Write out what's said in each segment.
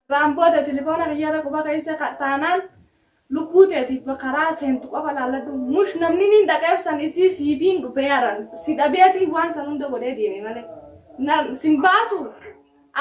Raamboota telefoona kiyyaarra quba keessa taanaan lubbuu teetiif karaa seentu qofa laalladhu mush namni ni dhaqeebsan isii siifiin dhufee yaaran si dhabeetii waan san hunda godhee deeme malee simbaasu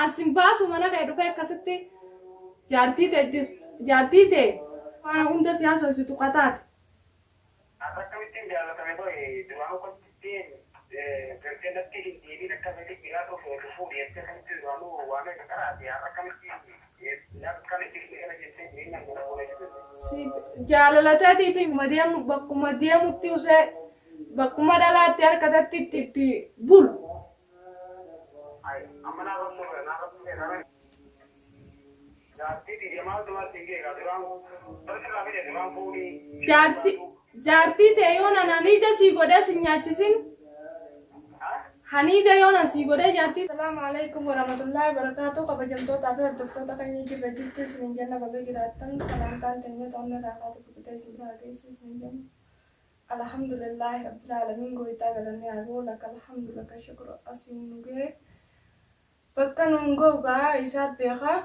an simbaasu mana kee dhufee akkasitti jaartii ta'e waan hunda siyaasa hojjetu qataate. Akkamitti jaallatame ta'e duraan akkamitti gargaarratti hin deebiin akkamitti dhiyaa dhufu fuudhee akkamitti duraanuu waan akka karaate akkamitti jaalalateetii fi bakkuma deemutti usee bakkuma dhalaatti harkatatti itti bulu. Jaartii ta'e yoo haniida sii godhee si nyaachisin haniida yoo sii godhee jaartii. Assalaamu alaikum warahmatullahi wabarakatuh. Kabajamtootaa fi hordoftoota keenya jirra jirtu isin jenna baga jiraattan salantaan teenya ta'uun irraa kaatu fudhatee isin biraa geessu isin jenna. Alhamdulillahi rabbil alamin gooyitaa galannee agoo laka alhamdulillah shukru asiin nugee bakka nuun googaa isaat beekaa.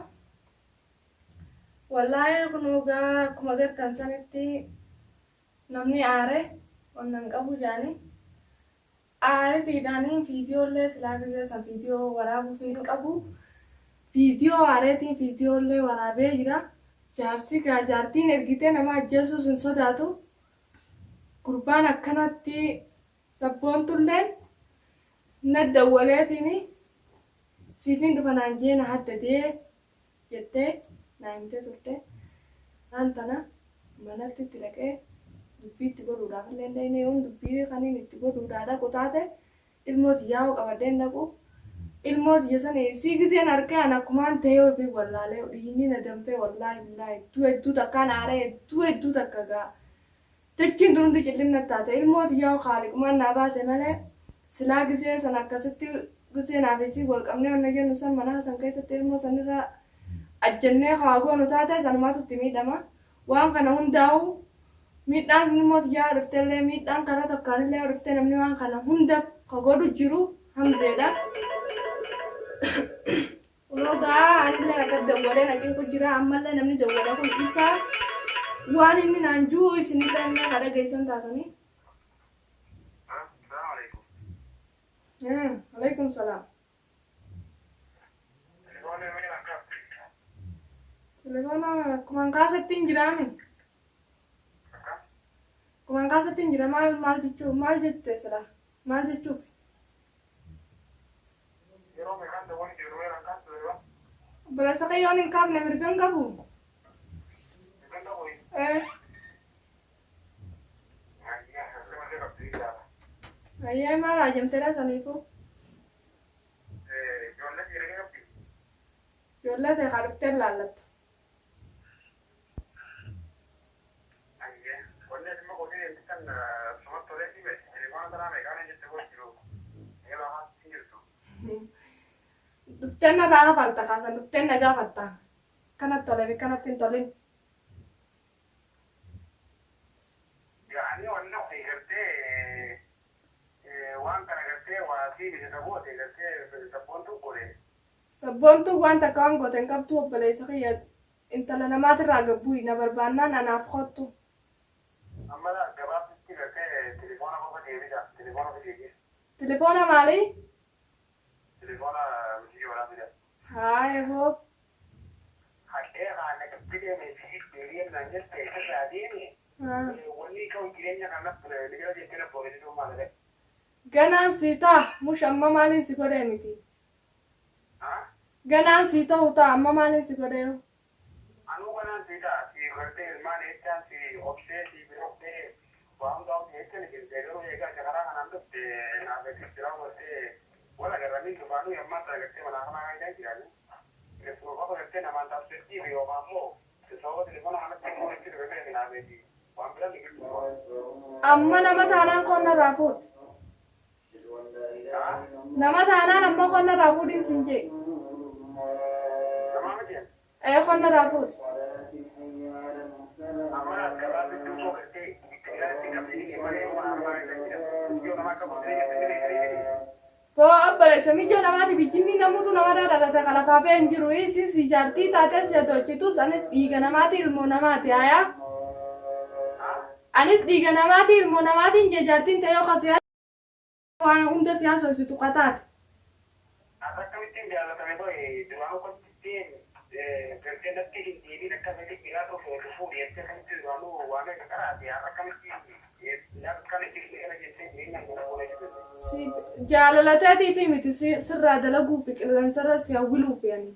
Wallahi kunuugaa akkuma gartan sanitti namni aare onnan qabu jaani aareetiidhaaniin viidiyoolee silaa gisee san viidiyoo waraabuuf hin qabu viidiyoo aareetiin viidiyoolee waraabee jira. Jaartiin ergitee nama ajjeesuus hin sodaatu. Gurbaan akkanatti sabboontulleen na dawwaleetiin siifin dhufa naan jeena haddadee jettee naa himtee turte. Naan tana manatti itti dhaqee dubbii itti godhuudhaaf illee dandeenye yoon dubbii kaniin itti godhuudhaa dhaqu taate ilmoo xiyyaa'oo qabadhee dhaqu. Ilmoo xiyya sana sii giseen harkee an akkumaan ta'ee ofii wallaalee dhiinni na danfee wallaahi billaahi hedduu takkaan aaree hedduu takka gaa. Dachiin tunuti cillimna taate ilmoo xiyyaa'oo haaliqumaan naa baase malee silaa gisee sana akkasitti gisee naafisii wal qabnee onna jennu san mana san keessatti ilmoo sanirraa ajjannee haagoonu taate sanumaatu itti miidhama. Waan kana hundaa'u miidhaan ilmoo xiyyaa'oo dhuftellee miidhaan karaa takkaanillee dhuftee namni waan kana hunda godhu jiru hamzeedha. Unogaa anillee akka dawwalee naqinku jira ammallee namni dawwala kun isaa waan inni naan jiru isinillee inni kadha geessan taatanii. Alaikum salaam. Telefoona kumaan kaasatti hin jiraame. Kumaan kaasatti hin jira maal jechuu maal jette sila maal jechuuf. Balasa kayyoon hin kaafne mirgan qabu. Ayyee maal ajamteedha saniifuu. Ijoollee ta'e haa dhuftee laallatta. Dhufteen narraa hafalta kaasan dhufteen na gaafatta. Kanatti tolee fi kanatti hin tolin. Sabboontuu waan takka waan goote hin qabdu obboleessa kiyya intala namaatirraa gabbuu na barbaannaan anaaf kottu. Telefoona maalii? Haa eeboo. Ganaan sii ta'a mush amma maaliin si godhee miti. Ganaan sii ta'u ta'a amma maaliin si godhee. Anuu ganaan sii ta'a si godhee ilmaan eessaan si obsee si biroftee waan ta'uuf eessan jirte garuu eegaa karaa kanaan dhufte naafetti jira godhee wala garanii dhufaanuu yammaa sana gartee manaa kanaa kaayidaa jiranii. Keessumaa qofa gartee namaan taasisetti fi yookaan immoo sababa telefoona kanatti immoo itti dhufee naafetti waan biraa ni giddu. Amma nama taanaan qonna irraa fuudh. Nama taanaan amma qonna irraa fuudhin siin jee. Qonna irraa fuudh. Hoo obboleessa miyyoo namaati bijjinni namuutu namarraa dhalata kana faafee hin jiru isis ijaartii taatee si'a tolchitus anis dhiiga namaati ilmoo namaati hayaa. Anis dhiiga namaati ilmoo namaatiin ijaartiin ta'ee yoo kasee waan hunda siyaasa hojjetu qataate. Akkamitti jaalatame boy duraan qottittiin gargaarratti hin deebiin akkamitti biraa tokko fuudhee akkamitti duraanuu waan akka karaate akkamitti jaalalateetii fi miti sirraa dalaguu fi qilleensarra si hawwiluuf yaani.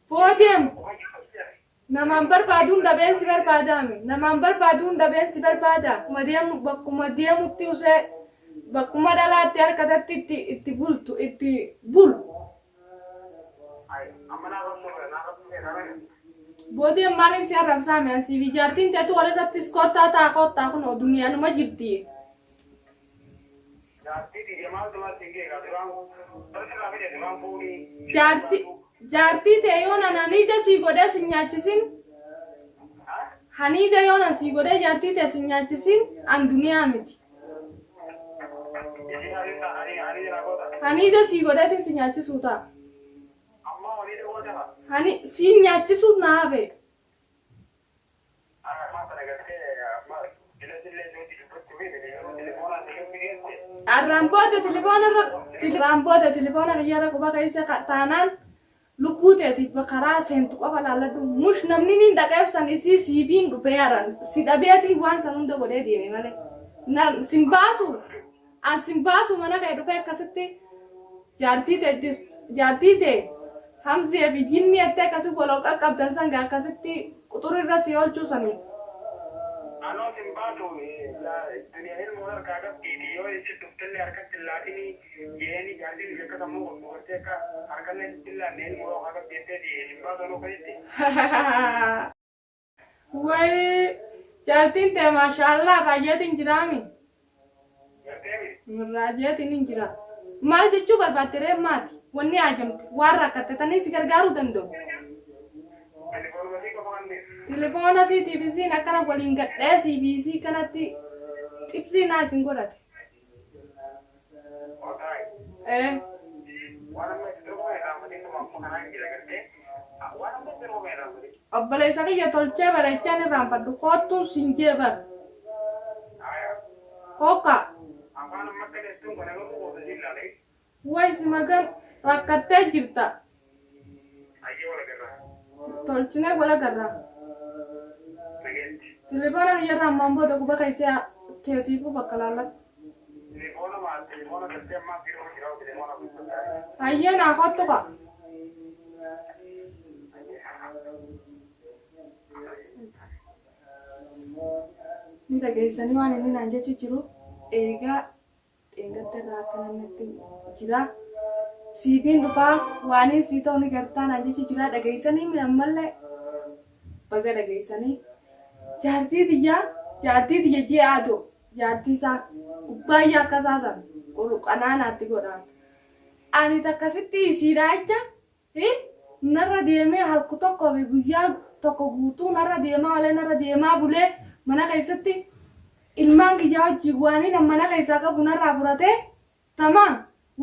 Boodeem namaan barbaaduun dhabeen si barbaadaame namaan barbaaduun dhabeen si barbaada bakkuma deemutti usee bakkuma dhalaatti harkatatti itti bultu itti bulu. Boodeen maaliin si arrabsaame ansiif ijaartiin teetu walirratti iskortaa ta'a kottaa kun duniyaanuma jirti. Jaartii ta'e yoo nan haniida sii godhee si nyaachisin haniida yoo nan sii godhee jaartii ta'e si nyaachisin an duniyaa miti. Haniida sii godheetiin si nyaachisuu ta'a. Hani si nyaachisuun naabe. Arraanboota telefoona kiyyaarra quba keessa taanaan lubbuu teetiif karaa seentu qofa laalladhu mush namni ni dhaqeebsan isii siifiin dhufee yaaran si dhabeetii waan san hunda godhee deeme malee sin baasu mana kee dhufee akkasitti jaartii ta'e hamzee fi jinni ettee akkasii wal qaqqabdan sangaa akkasitti quxurri irra si oolchuu sanii. Anoo sin baatu duniyaan ilmoo harkaa qabdiiti yoo itti dhuftellee harkatti laatinii jeeni jaartiin akka sammuu gurgurtee akka harkallee itti laannee ilmoo harkaa qabdeetteeti sin baatu anoo fayyatti. Wayi jaartiin ta'e maashaallah raayyatiin jiraami. Raayyatiin hin jira. Maal jechuu barbaadde ree maati? Wanni haajamte waan rakkattatanii si gargaaruu danda'u. Telefoona CTVC akkana waliin gadhee CBC kanatti xibsii naa isin godhate. Obboleessa kiyya tolchee bareechaan irraanfadhu koottuun siin jeebar. Hooqa. Wayi si magan rakkattee jirta. Tolchinee wal agarra. Telefoona kiyyarraa ammaan booda quba keessaa teetiifuu bakka laalladhu. Hayyee naa kottu qa. Ni dhageessanii waan inni naan jechu jiru eegaa dheengadda irraa akka namatti jira. Siifiin dhufaa waan sii ta'u ni gartaa naan jechu jira dhageessanii ammallee baga dhageessanii. Jaartii tiyya ji'aatu jaartii isaa baay'ee akka saasan qanaanaatti godhaan. Ani takkasitti isiidhaa jecha narra deemee halku tokkoo fi guyyaa tokko guutuu narra deemaa olee narra deemaa bulee mana keessatti ilmaan kiyyaa wajjin waaniin mana keessaa qabu narraa furatee tamaa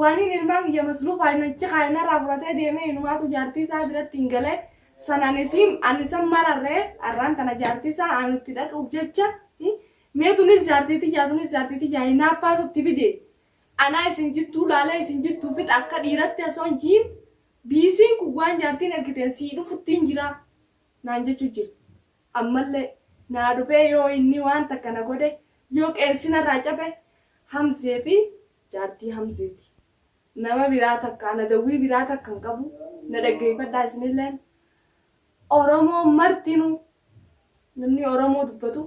waaniin ilmaan kiyya masluu faayinachi kaayinarraa furatee deemee inumaatu jaartii isaa biratti hin galee. Anisan mararree arraan tana jaartii isaa anitti dhaquuf jecha meetunis jaartiitti hinaafaatutti fide anaa isin jittuu laalee isin jittuu fixa akka dhiiratti osoo hin jiin biisiin kun waan jaartiin ergiteen sii dhufuttiin jira naan jechuu jira. Ammallee naa dhufee yoo inni waan takka na godhe yoo qeensinarraa cabe hamzee fi jaartii hamzeeti. Nama biraa takka na dawwii biraa takka hin qabu na dhaggeeffadhaa isinilleen. Oromoo martinu namni Oromoo dubbatu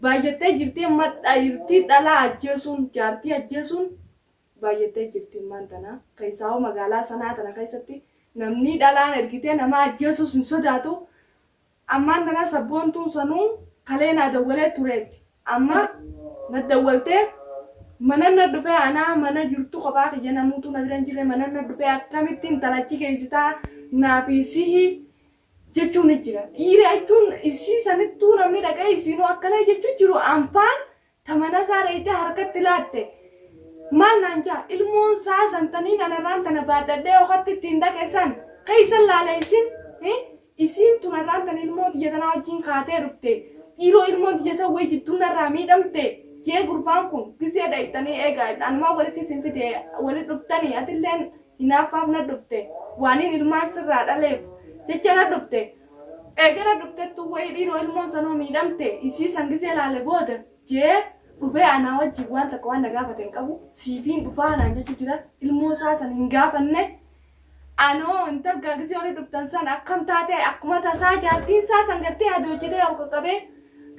baay'attee jirti amma dhiirtii dhalaa ajjeesuun jaartii ajjeesuun baay'attee jirti ammaan tana keessaa magaalaa sanaa tana keessatti namni dhalaan ergitee nama ajjeesuus hin sodaatu ammaan tana sabboontuun sanuu kalee naa dawwalee tureetti amma na dawwaltee mana na dhufee anaa mana jirtu kophaa kiyya namuutu na bira hin jirre mana na dhufee akkamittiin talachi keessitaa naafi sihii jechuun ni jira. Dhiira jechuun isii sanittuu namni dhaqee isiinuu akkana jechuun jiru anfaan tamana isaa reetee harkatti laatte Maal naan jaa ilmoon saa santanii nanarraan tana baadhadhee okkatti ittiin dhaqeessan keeysan laala isin tunarraan tana ilmoo xiyyatanaa wajjin kaatee dhufte dhiiroo ilmoo xiyyasan wayi jittuu narraa miidhamte jee gurbaan kun gisee dhayxanii eegaa anumaa walitti isin fide walit dhuftanii atilleen hinaaffaaf na dhufte waaniin ilmaan sirraa dhaleef jecha na dhufte eegara dhuftettu wayi dhiiroo ilmoon sanoo miidhamte isii san gisee laale booda jee dhufee anaa wajjin waan takka waan na gaafate hin qabu siifiin dhufaa anaan jechuu jira ilmoo isaa san hin gaafanne anoo intalgaa gisee horii dhuftan san akkam taate akkuma tasaa jaartiin isaa san gartee adoojjitee ol qaqqabee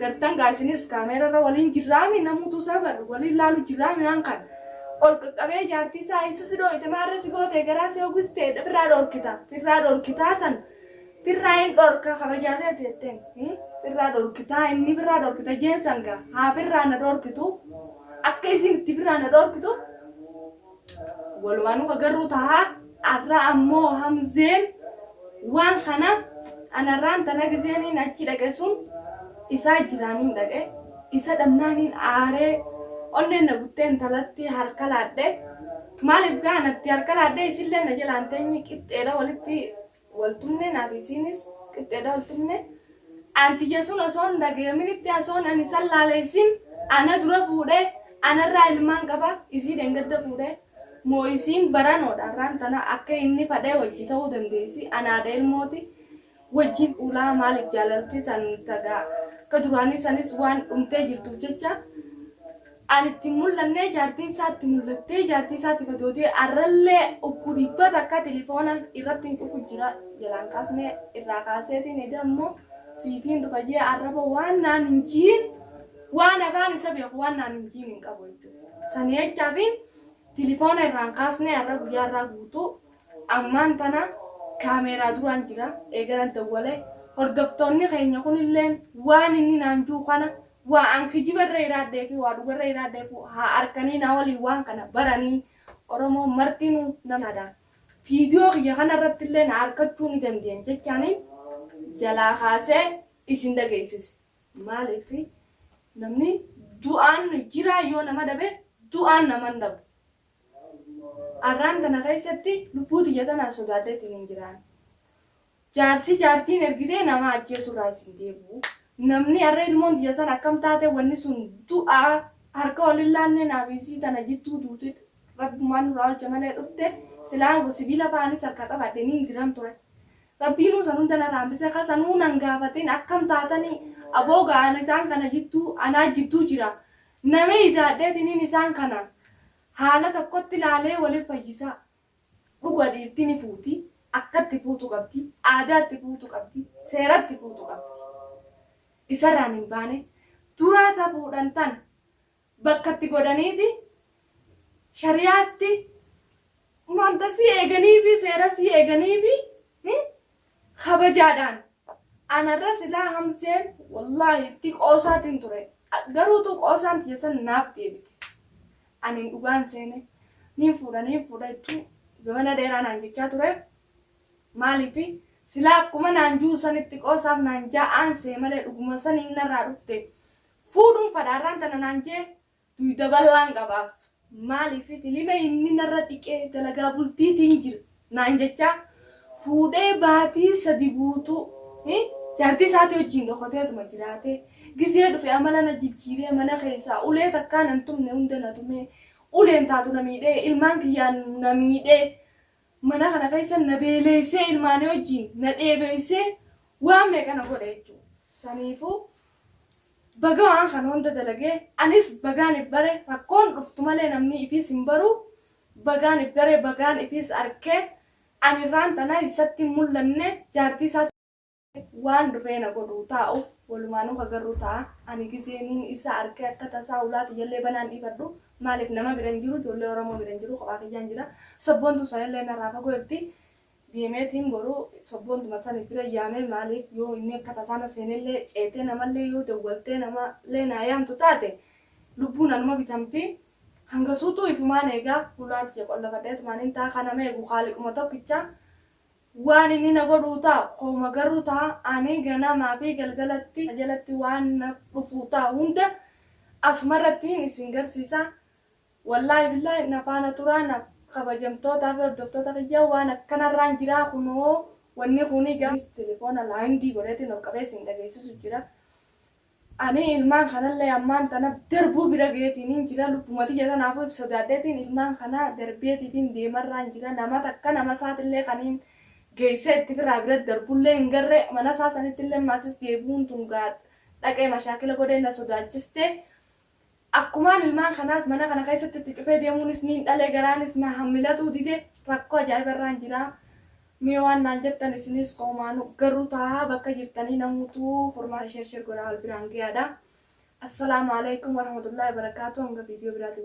gartan gaasinis kaameerarra waliin jirraami namuutu sabaru waliin laalu jirraami waan kan ol qaqqabee jaartii isaa isa si dhooyte maarra si goote garaa si ogustee birraa dhorkitaa san birraa hin dhorka kabajaatee jetteen birraa dhorkitaa inni birraa dhorkita jeensan gaa haa birraa na dhorkitu akka isin itti birraa na dhorkitu walumaanuu agarruu tahaa arra ammoo hamzeen waan kana anarraan tana gizeeniin achi dhaqe sun isaa jiraaniin dhaqe isa dhabnaaniin aaree onneen na buttee intalatti harka laadhe maaliif gaanatti harka laadhe isillee na jalaan teenye qixxeedha walitti waltumne naaf isiinis qixxeedha waltumne antiyya sun osoon dhageeminitti asoon ani san laaleessin ana dura fuudhee anarraa ilmaan qaba isii dengadda fuudhee moo isiin baranoodha arraan tana akka inni fadhee wajji ta'uu dandeessi anaadha ilmooti wajjin ulaa maaliif jaalalti tan tagaa akka duraanii sanis waan dhumtee jirtuuf jecha ani itti mul'annee jaartiin isaatti mul'attee jaartii isaatti fatootee arrallee ukkudibbat akka telefoona irratti hin cufu jira jalaan kaasnee irraa kaaseetiin edda ammoo siifiin dhufa jee arraba waan naan hin jiin waan afaan isa beeku waan naan hin jiin hin qabu jechuudha. Sanii jechaafiin telefoona irraan kaasnee arra guyyaa irraa guutuu ammaan tana kaameeraa duraan jira eegalan dawwalee hordoftoonni keenya kunilleen waan inni naan juu kana waa an kijibarra iraadhee fi waa dhugarra iraadhee haa arkanii na waliin waan kana baranii Oromoo martinuu namaadhaan viidiyoo kiyya kanarratti illee na harkachuu ni dandeenye jechaanii jalaa kaasee isin dhageessise maaliif namni du'aan jiraa yoo nama dhabe du'aan nama hin dhabu arraan tana keessatti lubbuu tiyya tanaan sodaadheetiin hin jiraan jaarsi jaartiin ergitee nama ajjeesurraa isin deebi'u namni arra ilmoon tiyya san akkam taate wanni sun du'aa harka waliin laannee naafisii tana jittuu duuti rabbumaan nurraa hojja malee dhufte silaan sibiila faanis harka qabadde ni hin jiran ture rabbiinuu san hunda na raambise kasanuu nan gaafatiin akkam taatanii aboo ga'an isaan kana jittuu anaa jittuu jira namni idaadheetiniin isaan kana haala tokkotti ilaalee waliin fayyisaa dhuga dhiirti ni fuuti akkatti fuutu qabdi aadaatti fuutu qabdi seeratti fuutu qabdi isarraan hin baane duraa tafuudhan tan bakkatti godhaniiti shariyaasti wanta si eeganii fi seera si eeganii fi kabajaadhaan anarra silaa hamseen wallaahi itti qoosaatiin ture garuutu qoosaan tiyyasan naaf deebite ani dhugaan seene niin fuudha jettu zamana dheeraa naan jechaa ture maaliifi silaa akkuma naan juu sanitti qoosaaf naan jaa'aan see malee dhuguma saniin narraa dhufte fuudhuun fadhaarraan tana naan jee duyda bal'aan qabaaf maaliifi filima inni narra dhiqee dalagaa bultiitiin jira naan jechaa fuudhee baatii sadi guutuu jaartii isaatii wajjin dhokoteetuma jiraate gisee dhufe amala na jijjiiree mana keessaa ulee takkaan an tumne hunda na tume uleen taatu na miidhee ilmaan kiyyaan na miidhee mana kana keessa na beeleessee ilmaanii wajjin na dheebeessee waan meeqa na godhe jechuudha. Saniifuu baga waan kana hunda dalagee anis bagaan ibbare rakkoon dhuftu malee namni ifiis hin baru bagaan ibbare bagaan ifiis arkee anirraan tana isatti mul'anne jaartii isaa waan dhufee na godhu taa'u walumaanuu kagarru ta'a ani giseeniin isa arkee akka tasaa ulaati jallee banaan dhiifadhu maaliif nama biran jiru ijoollee Oromoo biran jiru kophaa kiyyaan jira sabboontu sanillee narraa fagoo jirti deemeetiin boruu sabboontu san bira yaamee maaliif yoo inni akka tasaana seenillee ceetee namallee yoo dawwaltee namallee naa yaamtu taate lubbuun anuma bitamti hanga suutuu ifumaan eegaa ulaati qollafadheetumaan hin taa kana meequ haaliquma tokkicha waan inni na godhuu ta'a qooma garuu ta'a ani ganamaa fi galgalatti jalatti waan na dhufuu ta'a hunda asumarrattiin isin garsiisa Wallahi billahi na faana turaa kabajamtootaa fi hordoftoota fayyaa waan akkanarraan jira kunoo wanni kuni ganis telefoona laayindii godheetiin ol qabee siin dhageessisu jira. Ani ilmaan kanallee ammaan tana darbuu bira geetiin jira lubbuma xiyya tanaafuu sodaadheetiin ilmaan kana darbeetiitiin deemarraan jira nama takka nama isaatillee kaniin geessee itti firaa bira darbullee hin garre mana isaa sanittillee maasis deebi'uun tun dhaqee mashaakila godhee na sodaachiste. Akkumaan ilmaan kanaas mana kana keessatti itti cufee deemuunis niin dhalee garaanis na hammilatuu dide rakkoo ajaa'ibarraan jira. Mee waan naan jettan isinis qoomaanu garuu taa'aa bakka jirtanii namuutuu furmaata sheer godhaa wal biraan gahaadha. Assalaamu alaikum warahmatullahi wabarakatuh. Hanga viidiyoo biraatti.